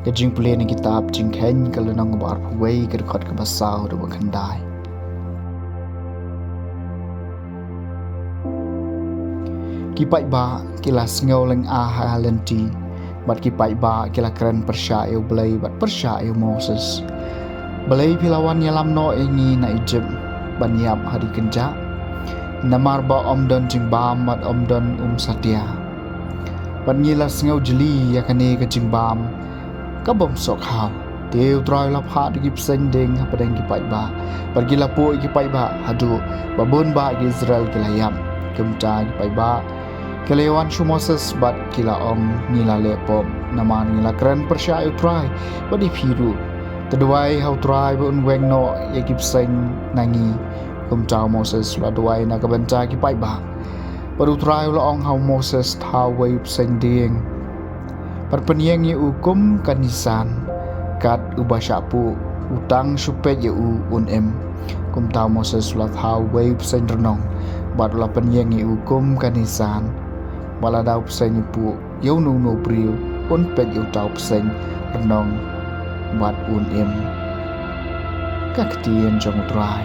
Ke Jingpule ni kitab Jingkhen kalau nang bar puai ke dekat ke basau do bakandai. Kipai ba kila Sngi leng halenti bat kipai ba kila keren persya eu belai bat persya eu Moses. Belai pilawan yalam no ingi na Egypt baniap hari kenja. Namar ba omdon jingbam bat omdon Saitjain. Bat ngila Sngi jeli yakane ke jingbam ka bom sok hau. Teu trai lap ha di gip sending apa deng kipai ba. Bat gila po kipai ba hadu babun ba Israel kila yam. Kemta kipai ba kelewan shu Moses bat kila om nila lepom nama nila keren persya eu trai bat di piru. Terduai hau trai bun weng no yakip seng nangi kumcau Moses la duai na kabenta ki pai ba baru trai la ong hau Moses thau wei seng ding par penieng ye ukum kanisan kat ubasyapu utang supet ye unem kumtau Moses la thau wei seng renong bat la penieng ye ukum kanisan bala dau seng pu yo nu no priu un pet yo tau seng renong bat unem kaktien jong trai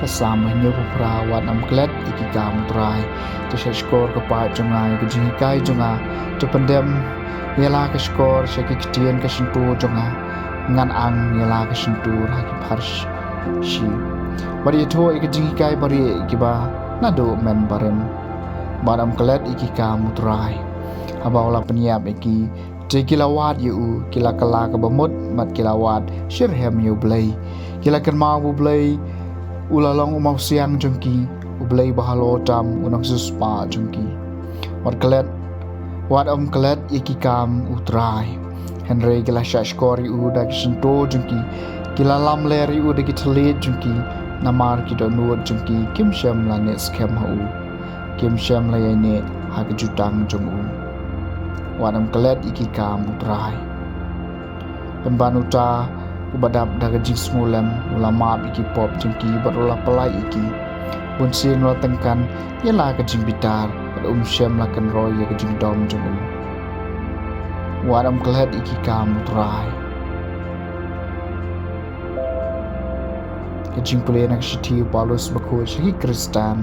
kasama nyo puprawat am klet ikikam trai to skor ke pa jongai ke jingai jonga to pendem yala ke skor sekiktien ke sentu jonga ngan ang yala ke sentu haki parsh shi bari to ke jingai bari kiba nado men barem badam klet ikikam trai abawla peniap iki kilawat yu kila kala ke bamut mat kilawat shirhem yu blai kila kan mau blai ulalong umau siang jengki blai bahalo tam unang suspa jengki wat kelet wat kelet ikikam utrai henry kila shashkor yu dak sento jengki kila lam ler yu dak telit jengki namar kita nuot jengki kim shem la ne skem hau kim shem la ne ha ke jutang jongu wadam kelet ikikam utrai penbanuta ubadap daga jing smulem ulama iki pop jengki barula pelai iki bunsin la tengkan yala ke jing bitar pada shem la kan roy ya ke jing dom jengu wadam kelet ikikam utrai ke jing pule nak shiti Paulus bakut shi Kristan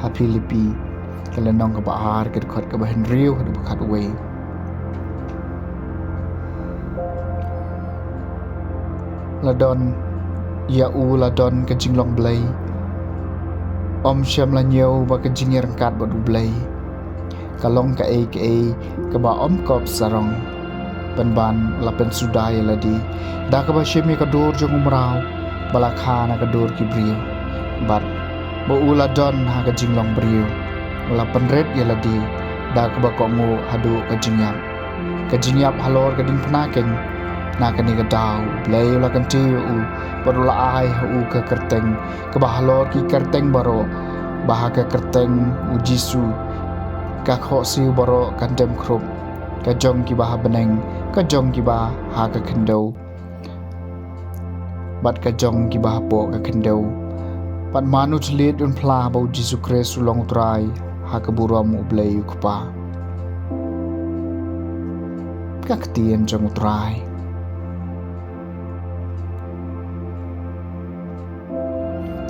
ha Filipi kelenong ke bahar ke dekat ke bahan riu ke dekat we ladon yau ladon ke jinglong blai om syam la nyau ba ke jingir kat ba du blai kalong ka ke ba om kop sarong penban la pen sudai la di da ka ba shemi ka dur jong umrau bala khana ka dur ki brio bat bo uladon ha ke jinglong brio la penret ya la di da ka ba ko mu hadu ka jingyap halor ka Diengphna keng na kani ka dau blai la kan ti u barula ai u ka kerteng ka bahalor ki kerteng baro bah ka kerteng u jisu ka kho siu baro kan dem krup ka jong ki bah beneng ka jong ki bah ha ka kendo bat ka jong ki bah po ka kendo pat manu chlit un phla bau jisu Kristus long trai ha ka buram u blai ku pa ka ktien jong trai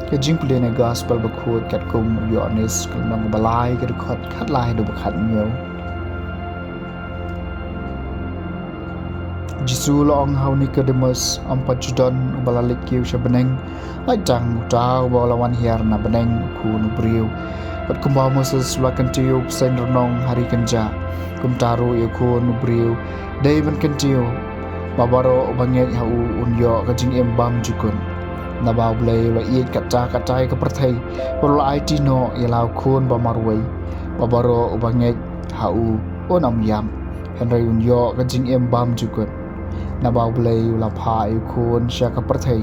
ke Jingpule ne gospel bakut kat kum yonis kalmang balai ke dekat kat lai do bakhat nyo jisu long hau Nicodemus ampajudon balalik kiu shabeneng lai tang utau balawan hiar na beneng ku nu briu pat kumba Moses lakan tiu sen renong hari kenja kum taru ye ku nu briu dei ban kentiu babaro banget hau unyo ka jing embam jukun na bau blai la iet katai ke perthai perlu IT no yalau khun ba marwai babaro ubanget hau onam yam henry unyo ka jing em bam jukut na bau blai la phai khun sha ka perthai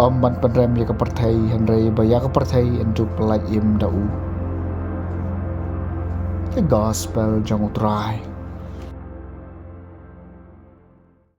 ban penrem ya ka perthai henry ba ya ka perthai enjuk pelai im dau the gospel jong utrai